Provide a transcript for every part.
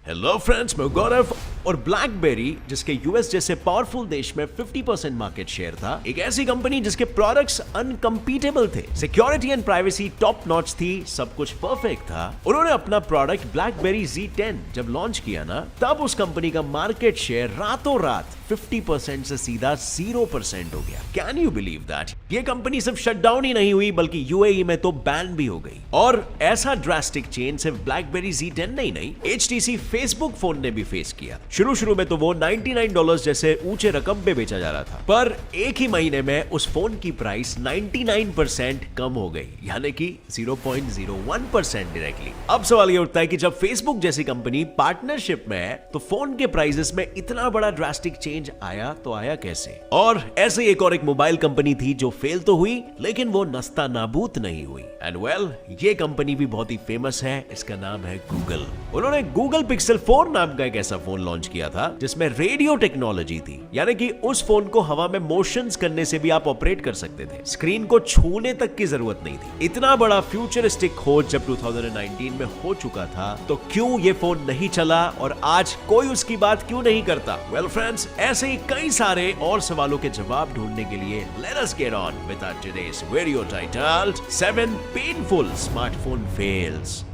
Hello friends, मैं गौरव। और blackberry, जिसके यूएस जैसे पावरफुल देश में 50% मार्केट शेयर था, एक ऐसी कंपनी जिसके प्रोडक्ट्स अनकम्पीटेबल थे, security and privacy top notch थी, सब कुछ परफेक्ट था। उन्होंने अपना प्रोडक्ट ब्लैकबेरी Z10 जब लॉन्च किया ना, तब उस कंपनी का मार्केट शेयर रातों रात 50% से सीधा 0% हो गया। Can you believe that? ये कंपनी सिर्फ शट डाउन ही नहीं हुई, बल्कि यूएई में तो बैन भी हो गई। और ऐसा ड्रास्टिक चेंज सिर्फ ब्लैकबेरी Z10 नहीं, HTC फेसबुक फोन ने भी फेस किया। शुरू में तो वो $99 जैसे ऊंचे रकम पे बेचा जा रहा था, पर एक ही महीने में उस फोन की प्राइस 99% कम हो गई, यानी कि 0.01% डायरेक्टली। अब सवाल ये उठता है कि जब फेसबुक जैसी कंपनी पार्टनरशिप में है, तो फोन के प्राइसेस में इतना बड़ा ड्रास्टिक चेंज आया तो आया कैसे? और ऐसे एक और एक मोबाइल कंपनी थी जो फेल तो हुई, लेकिन वो नस्ता नाबूद नहीं हुई। एंड वेल, ये कंपनी भी बहुत ही फेमस है, इसका नाम है गूगल। उन्होंने गूगल पिक्सल 4 नाम का एक ऐसा फोन लॉन्च किया था जिसमें रेडियो टेक्नोलॉजी थी, यानी कि उस फोन को हवा में मोशंस करने से भी आप ऑपरेट कर सकते थे, स्क्रीन को छूने तक की जरूरत नहीं थी। इतना बड़ा फ्यूचरिस्टिक खोज जब 2019 में हो चुका था, तो क्यों ये फोन नहीं चला और आज कोई उसकी बात क्यों नहीं करता? वेल फ्रेंड्स, ऐसे ही कई सारे और सवालों के जवाब ढूंढने के लिए let us get on with our today's video titled 7 painful smartphone fails.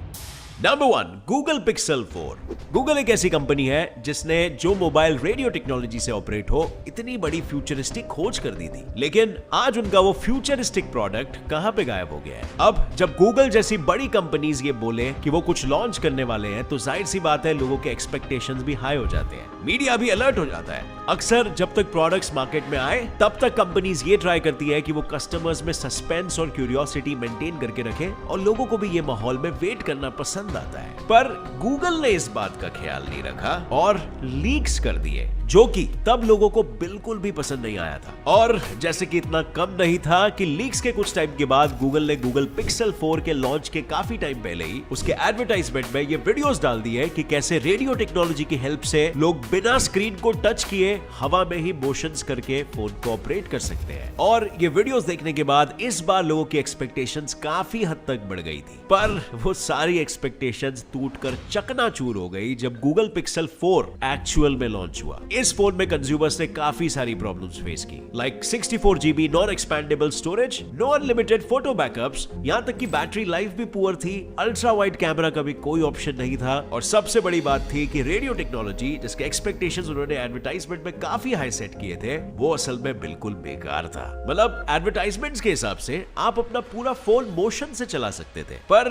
Number 1, Google Pixel 4। Google एक ऐसी कंपनी है जिसने जो मोबाइल रेडियो टेक्नोलॉजी से ऑपरेट हो, इतनी बड़ी फ्यूचरिस्टिक खोज कर दी थी, लेकिन आज उनका वो फ्यूचरिस्टिक प्रोडक्ट कहां पे गायब हो गया है? अब जब गूगल जैसी बड़ी कंपनीज ये बोले कि वो कुछ लॉन्च करने वाले हैं, तो जाहिर सी बात है लोगों के एक्सपेक्टेशंस भी हाई हो जाते हैं, मीडिया भी अलर्ट हो जाता है। अक्सर जब तक प्रोडक्ट्स मार्केट में आए, तब तक कंपनीज ये ट्राई करती है कि वो कस्टमर्स में सस्पेंस और क्यूरियोसिटी मेंटेन करके रखे और लोगों को भी ये माहौल में वेट करना पसंद आता है। पर गूगल ने इस बात का ख्याल नहीं रखा और लीक्स कर दिए, जो कि तब लोगों को बिल्कुल भी पसंद नहीं आया था। और जैसे कि इतना कम नहीं था कि लीक्स के कुछ टाइम के बाद गूगल ने गूगल पिक्सल 4 के लॉन्च के काफी टाइम पहले ही उसके एडवर्टाइजमेंट में ये वीडियोस डाल दिए कि कैसे रेडियो टेक्नोलॉजी की हेल्प से लोग बिना स्क्रीन को टच किए हवा में ही मोशंस करके फोन को ऑपरेट कर सकते हैं। और ये वीडियोस देखने के बाद इस बार लोगों की एक्सपेक्टेशंस काफी हद तक बढ़ गई थी, पर वो सारी एक्सपेक्टेशंस टूटकर चकनाचूर हो गई जब गूगल पिक्सल 4 एक्चुअल में लॉन्च हुआ। इस फोन में कंज्यूमर्स ने काफी सारी प्रॉब्लम्स फेस की, like 64 GB non expandable storage, no unlimited photo backups, यहां तक कि बैटरी लाइफ भी पुअर थी, अल्ट्रा वाइड कैमरा का भी कोई ऑप्शन नहीं था, और सबसे बड़ी बात थी कि रेडियो टेक्नोलॉजी, जिसके एक्सपेक्टेशंस उन्होंने एडवर्टाइजमेंट में काफी हाई सेट किए थे, वो असल में बिल्कुल बेकार था। मतलब एडवर्टाइजमेंट्स के हिसाब से आप अपना पूरा फोन मोशन से चला सकते थे, पर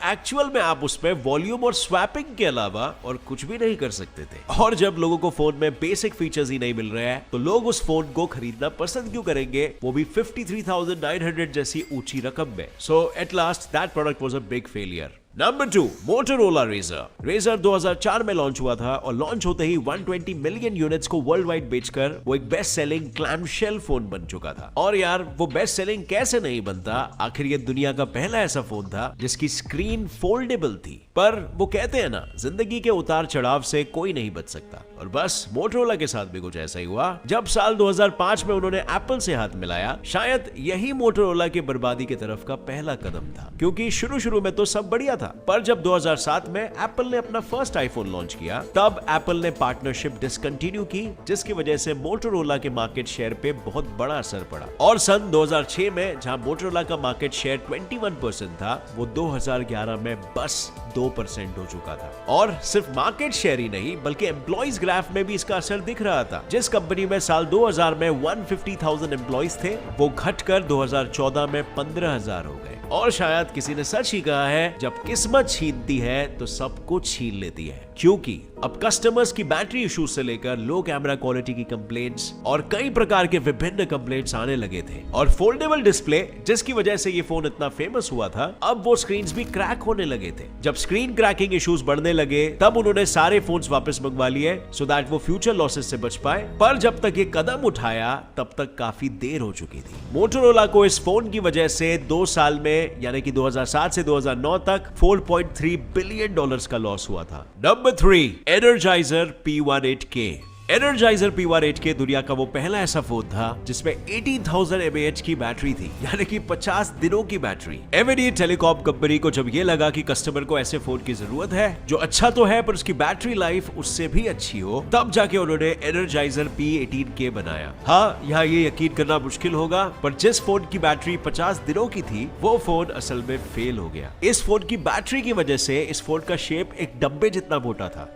एक्चुअल में आप उसमें वॉल्यूम और स्वैपिंग के अलावा और कुछ भी नहीं कर सकते थे। और जब लोगों को फोन में बेसिक फीचर्स ही नहीं मिल रहे हैं, तो लोग उस फोन को खरीदना पसंद क्यों करेंगे, वो भी 53,900 जैसी ऊंची रकम में? So at last that product was a big failure. Number 2, Motorola Razr. Razr 2004 में लॉन्च हुआ था और लॉन्च होते ही 120 मिलियन यूनिट्स को वर्ल्ड वाइड बेचकर वो एक बेस्ट सेलिंग क्लैमशेल फोन बन चुका था। और यार, वो बेस्ट सेलिंग कैसे नहीं बनता? आखिर ये दुनिया का पहला ऐसा फोन था जिसकी स्क्रीन फोल्डेबल थी। पर वो कहते हैं ना, जिंदगी के उतार चढ़ाव से कोई नहीं बच सकता, और बस मोटोरोला के साथ भी कुछ ऐसा ही हुआ। जब साल 2005 में उन्होंने एप्पल से हाथ मिलाया, शायद यही मोटोरोला की बर्बादी की तरफ का पहला कदम था, क्योंकि शुरू में तो सब बढ़िया था, पर जब 2007 में एप्पल ने अपना फर्स्ट आईफोन लॉन्च किया, तब एप्पल ने पार्टनरशिप डिसकंटिन्यू की, जिसकी वजह से मोटोरोला के मार्केट शेयर पे बहुत बड़ा असर पड़ा। और सन 2006 में जहां मोटोरोला का मार्केट शेयर 21% था, वो 2011 में बस 2% हो चुका था। और सिर्फ मार्केट शेयर ही नहीं, बल्कि एम्प्लॉइज ग्राफ में भी इसका असर दिख रहा था। जिस कंपनी में साल 2000 में 150,000 एम्प्लॉइज थे, वो घटकर 2014 में 15,000 हो गए। और शायद किसी ने सच ही कहा है, जब किस्मत छीनती है तो सब कुछ छीन लेती है, क्योंकि अब कस्टमर्स की बैटरी इश्यूज से लेकर लो कैमरा क्वालिटी की कंप्लेंट्स और कई प्रकार के विभिन्न कंप्लेंट्स आने लगे थे। और फोल्डेबल डिस्प्ले, जिसकी वजह से ये फोन इतना फेमस हुआ था, अब वो स्क्रीन्स भी क्रैक होने लगे थे। जब स्क्रीन क्रैकिंग इश्यूज बढ़ने लगे, तब उन्होंने सारे फोन्स वापस मंगवा लिए सो दैट वो फ्यूचर लॉसेस से बच पाए। पर जब तक ये कदम उठाया, तब तक काफी देर हो चुकी थी। मोटोरोला को इस फोन की वजह से 2 साल में, यानी कि 2007 से 2009 तक $4.3 बिलियन का लॉस हुआ था। Number 3, energiser P18K। Energiser P1 दुनिया का वो पहला ऐसा फोन था जिसमें 18,000 mAh की बैटरी थी, यानी कि 50 दिनों की बैटरी। एमएनई टेलीकॉम कंपनी को जब ये लगा कि कस्टमर को ऐसे फोन की जरूरत है जो अच्छा तो है पर उसकी बैटरी लाइफ उससे भी अच्छी हो, तब जाके उन्होंने एनर्जाइजर P18K बनाया। हाँ, यहाँ ये यकीन करना मुश्किल होगा पर जिस फोन की बैटरी 50 दिनों की थी वो फोन असल में फेल हो गया। इस फोन की बैटरी की वजह से इस फोन का शेप एक डब्बे जितना मोटा था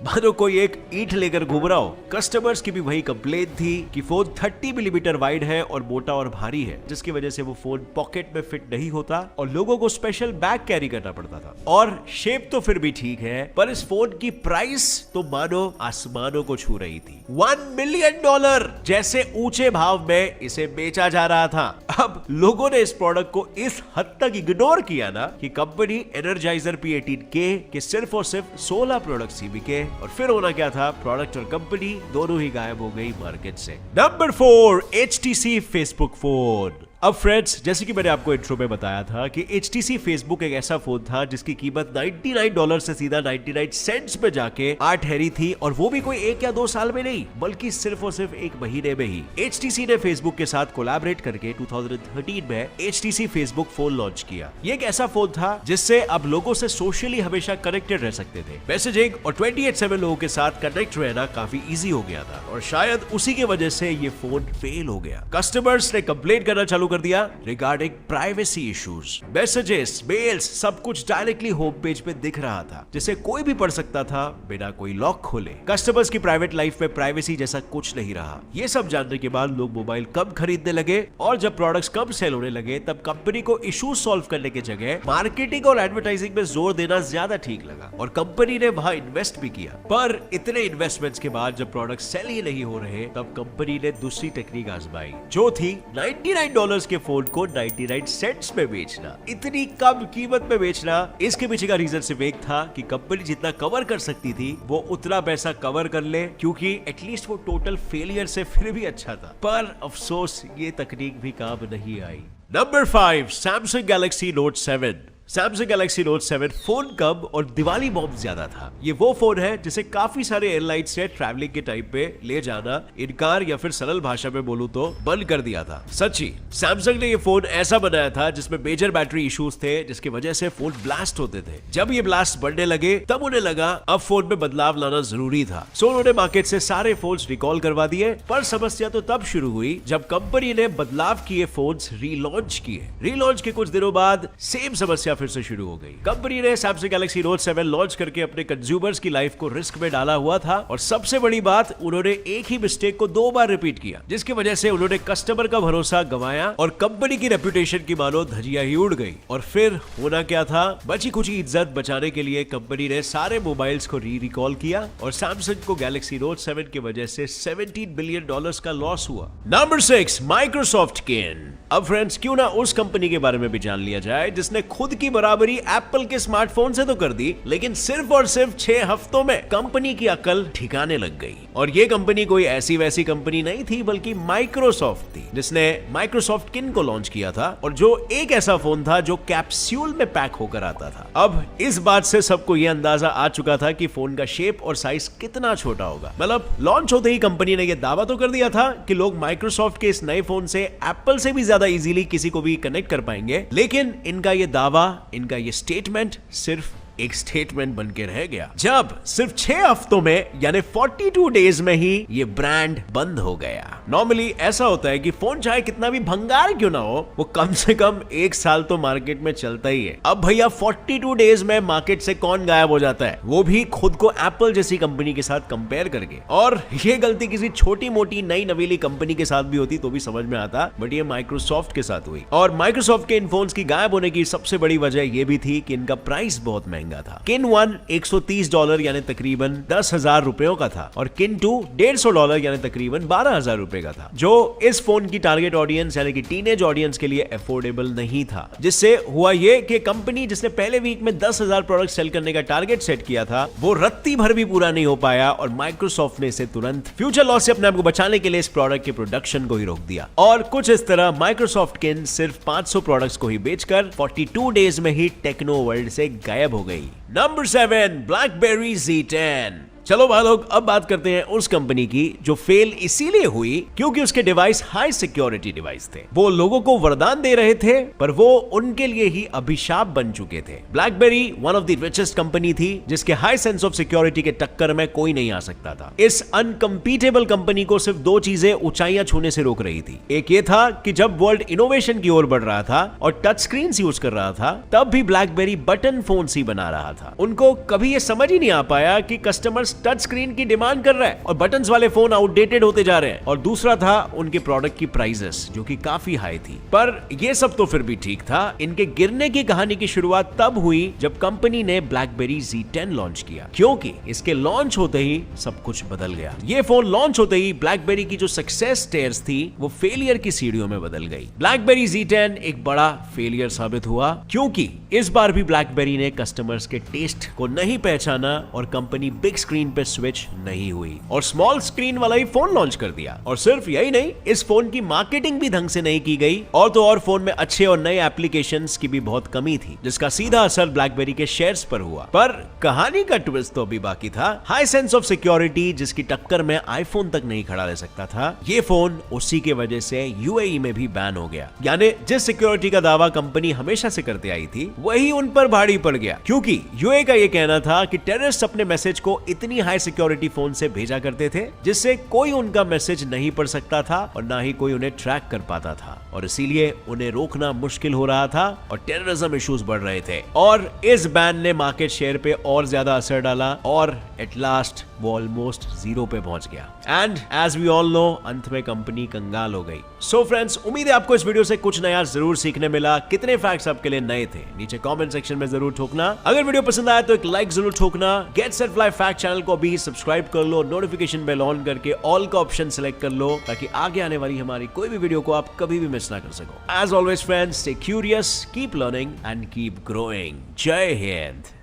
मानो कोई एक ईंट लेकर घूम रहा हो। कस्टमर्स की भी वही कंप्लेंट थी कि फोन 30 मिलीमीटर वाइड है और मोटा और भारी है, जिसकी वजह से वो फोन पॉकेट में फिट नहीं होता और लोगों को स्पेशल बैग कैरी करना पड़ता था। और शेप तो फिर भी ठीक है पर इस फोन की प्राइस तो मानो आसमानों को छू रही थी। $1 मिलियन जैसे ऊंचे भाव में इसे बेचा जा रहा था। अब लोगों ने इस प्रोडक्ट को इस हद तक इग्नोर किया ना कि कंपनी एनर्जाइजर P18K के सिर्फ और सिर्फ 16 प्रोडक्ट्स ही बिके और फिर होना क्या था, प्रोडक्ट और कंपनी दोनों ही गायब हो गई मार्केट से। Number 4, HTC Facebook phone. अब फ्रेंड्स, जैसे कि मैंने आपको इंट्रो में बताया था कि HTC फेसबुक एक ऐसा फोन था जिसकी कीमत $99 से सीधा 99 सेंट्स पे जाके आ ठहरी थी, और वो भी कोई 1 या 2 साल में नहीं बल्कि सिर्फ और सिर्फ 1 महीने में ही। HTC ने फेसबुक के साथ कोलैबोरेट करके 2013 में HTC फेसबुक फोन लॉन्च किया। ये एक ऐसा फोन था जिससे अब लोगों से सोशली हमेशा कनेक्टेड रह सकते थे। मैसेजिंग और 24/7 लोगों के साथ कनेक्ट रहना काफी इजी हो गया था और शायद उसी की वजह से ये फोन फेल हो गया। कस्टमर्स ने कंप्लेंट करना चालू कर दिया regarding privacy issues. Messages, mails सब कुछ डायरेक्टली होम पेज पे दिख रहा था जिसे कोई भी पढ़ सकता था बिना कोई लॉक खोले। कस्टमर्स की प्राइवेट लाइफ में प्राइवेसी जैसा कुछ नहीं रहा। ये सब जानने के बाद लोग मोबाइल कम खरीदने लगे और जब प्रोडक्ट्स कम सेल होने लगे तब कंपनी को इश्यूज सॉल्व करने की जगह मार्केटिंग और एडवर्टाइजिंग में जोर देना ज्यादा ठीक लगा और कंपनी ने वहां इन्वेस्ट भी किया। पर इतने इन्वेस्टमेंट्स के बाद जब प्रोडक्ट सेल ही नहीं हो रहे तब कंपनी ने दूसरी टेक्निक आजमाई जो थी $99 के फोन को 99 सेंट्स में बेचना। इतनी कम कीमत में बेचना, इसके पीछे का रीजन सिर्फ एक था कि कंपनी जितना कवर कर सकती थी वो उतना पैसा कवर कर ले, क्योंकि एटलीस्ट वो टोटल फेलियर से फिर भी अच्छा था। पर अफसोस ये तकनीक भी काम नहीं आई। Number 5, Samsung Galaxy Note 7। Samsung Galaxy Note 7 phone कम और दिवाली बॉम्ब ज्यादा था। ये वो फोन है जिसे काफी सारे एयरलाइंस से ट्रैवलिंग के टाइम पे ले जाना इनकार या फिर सरल भाषा में बोलूं तो बंद कर दिया था। सच्ची, सैमसंग ने ये फोन ऐसा बनाया था जिसमें मेजर बैटरी इश्यूज थे जिसकी वजह से फोन ब्लास्ट होते थे। जब ये ब्लास्ट बढ़ने लगे तब उन्हें लगा अब फोन में बदलाव लाना जरूरी था, सो उन्होंने मार्केट से सारे फोन्स रिकॉल करवा दिए। पर समस्या तो तब शुरू हुई जब कंपनी ने बदलाव किए फोन्स रीलॉन्च किए। रीलॉन्च के कुछ दिनों बाद सेम समस्या फिर से शुरू हो गई। कंपनी ने सैमसंग गैलेक्सी नोट 7 लॉन्च करके अपने कंज्यूमर्स की लाइफ को रिस्क में डाला हुआ था और सबसे बड़ी बात, उन्होंने एक ही मिस्टेक को 2 बार रिपीट किया जिसकी वजह से उन्होंने कस्टमर का भरोसा गंवाया और कंपनी की रेपुटेशन की मानो धजिया ही उड़ गई। और फिर होना क्या था, बची खुची इज्जत बचाने के लिए कंपनी ने सारे मोबाइल्स को रिकॉल किया और सैमसंग को गैलेक्सी नोट 7 की वजह से $17 बिलियन का लॉस हुआ। नंबर 6, माइक्रोसॉफ्ट किन। अब फ्रेंड्स, क्यों ना उस कंपनी के बारे में भी जान लिया जाए जिसने खुद की बराबरी एप्पल के स्मार्टफोन से तो कर दी, लेकिन सिर्फ और सिर्फ 6 हफ्तों में कंपनी की अकल ठिकाने लग गई। और ये कंपनी कोई ऐसी वैसी कंपनी नहीं थी बल्कि माइक्रोसॉफ्ट थी, जिसने माइक्रोसॉफ्ट किन को लॉन्च किया था और जो एक ऐसा फोन था जो कैप्सूल में पैक होकर आता था। अब इस बात से सबको यह अंदाजा आ चुका था कि फोन का शेप और साइज कितना छोटा होगा। मतलब लॉन्च होते ही कंपनी ने यह दावा तो कर दिया था कि लोग माइक्रोसॉफ्ट के इस नए फोन से एप्पल से भी ज्यादा इजीली किसी को भी कनेक्ट कर पाएंगे, लेकिन इनका ये दावा, इनका ये स्टेटमेंट सिर्फ एक स्टेटमेंट बन के रह गया जब सिर्फ 6 हफ्तों में यानी 42 डेज में ही ये ब्रांड बंद हो गया। नॉर्मली ऐसा होता है कि फोन चाहे कितना भी भंगार क्यों ना हो, वो कम से कम 1 साल तो मार्केट में चलता ही है। अब भैया 42 डेज में मार्केट से कौन गायब हो जाता है, वो भी खुद को एप्पल जैसी कंपनी के साथ कंपेयर करके। और ये गलती किसी छोटी मोटी नई नवीली कंपनी के साथ भी होती तो भी समझ में आता, बट ये माइक्रोसॉफ्ट के साथ हुई। और माइक्रोसॉफ्ट के इन फोन्स की गायब होने की सबसे बड़ी वजह यह भी थी कि इनका प्राइस बहुत महंगा था। किन 1 $130 यानी तकरीबन 10,000 रुपयों का था और किन 2 $150 यानी तकरीबन 12,000 रुपए का था, जो इस फोन की टारगेट ऑडियंस यानी कि टीनेज ऑडियंस के लिए अफोर्डेबल नहीं था। जिससे हुआ ये कि कंपनी जिसने पहले वीक में 10,000 प्रोडक्ट सेल करने का टारगेट सेट किया था वो रत्ती भर भी पूरा नहीं हो पाया और माइक्रोसॉफ्ट ने इसे तुरंत फ्यूचर लॉस से अपने आप को बचाने के लिए इस प्रोडक्ट के प्रोडक्शन को ही रोक दिया। और कुछ इस तरह माइक्रोसॉफ्ट किन सिर्फ 500 प्रोडक्ट्स को ही बेचकर 42 डेज में ही टेक्नो वर्ल्ड से गायब हो गई। Number 7, BlackBerry Z10। चलो भाई लोग, अब बात करते हैं उस कंपनी की जो फेल इसीलिए हुई क्योंकि उसके डिवाइस हाई सिक्योरिटी डिवाइस थे। वो लोगों को वरदान दे रहे थे पर वो उनके लिए ही अभिशाप बन चुके थे। Blackberry one of the richest company थी जिसके हाई सेंस ऑफ सिक्योरिटी के टक्कर में कोई नहीं आ सकता था। इस अनकंपीटेबल कंपनी को सिर्फ दो चीजें ऊंचाइयां छूने से रोक रही थी। एक ये था कि जब वर्ल्ड इनोवेशन की ओर बढ़ रहा था और टच स्क्रीन यूज कर रहा था, तब भी ब्लैकबेरी बटन फोन ही बना रहा था। उनको कभी ये समझ ही नहीं आ पाया कि कस्टमर्स टच स्क्रीन की डिमांड कर रहे हैं और बटन्स वाले फोन आउटडेटेड होते जा रहे हैं। और दूसरा था उनके प्रोडक्ट की प्राइसेस जो कि काफी हाई थी। पर ये सब तो फिर भी ठीक था। इनके गिरने की कहानी की शुरुआत तब हुई जब कंपनी ने ब्लैकबेरी Z10 लॉन्च किया, क्योंकि इसके लॉन्च होते ही सब कुछ बदल गया। ये फोन लॉन्च होते ही ब्लैकबेरी की जो सक्सेस स्टेयर्स थी वो फेलियर की सीढ़ियों में बदल गई। ब्लैकबेरी Z10 एक बड़ा फेलियर साबित हुआ क्योंकि इस बार भी ब्लैकबेरी ने कस्टमर्स के टेस्ट को नहीं पहचाना और कंपनी बिग स्क्रीन पे स्विच नहीं हुई और स्मॉल स्क्रीन वाला ही फोन लॉन्च कर दिया। और सिर्फ यही नहीं, इस फोन की मार्केटिंग भी ढंग से नहीं की गई और तो और फोन में अच्छे और नए एप्लीकेशंस की भी बहुत कमी थी, जिसका सीधा असर ब्लैकबेरी के शेयर्स पर हुआ। पर कहानी का ट्विस्ट तो अभी बाकी था। हाई सेंस ऑफ सिक्योरिटी जिसकी टक्कर में आईफोन तक नहीं खड़ा ले सकता था, ये फोन उसी के वजह से यूएई में भी बैन हो गया। यानी जिस सिक्योरिटी का दावा कंपनी हमेशा से करते आई थी वही उन पर भारी पड़ गया, क्योंकि यूएई का ये कहना था कि टेररिस्ट अपने मैसेज को इतनी हाई सिक्योरिटी फोन से भेजा करते थे जिससे कोई उनका मैसेज नहीं पढ़ सकता था और ना ही कोई उन्हें ट्रैक कर पाता था, और इसीलिए उन्हें रोकना मुश्किल हो रहा था और टेररिज्म इश्यूज बढ़ रहे थे। और इस बैन ने मार्केट शेयर पे और ज्यादा असर डाला और एट लास्ट वो ऑलमोस्ट जीरो पे पहुंच गया। And as we all know, अंत में कंपनी कंगाल हो गई। सो फ्रेंड्स, उम्मीद है आपको इस वीडियो से कुछ नया जरूर सीखने मिला। कितने फैक्ट्स आपके लिए नए थे नीचे कमेंट सेक्शन में जरूर ठोकना। अगर वीडियो पसंद आया तो एक लाइक जरूर ठोकना। Get set fly fact channel को भी सब्सक्राइब कर लो, नोटिफिकेशन बेल ऑन करके ऑल का ऑप्शन सिलेक्ट कर लो ताकि आगे आने वाली हमारी कोई भी वीडियो को आप कभी भी मिस ना कर सको। As always friends, stay curious, keep learning and keep growing. जय हिंद।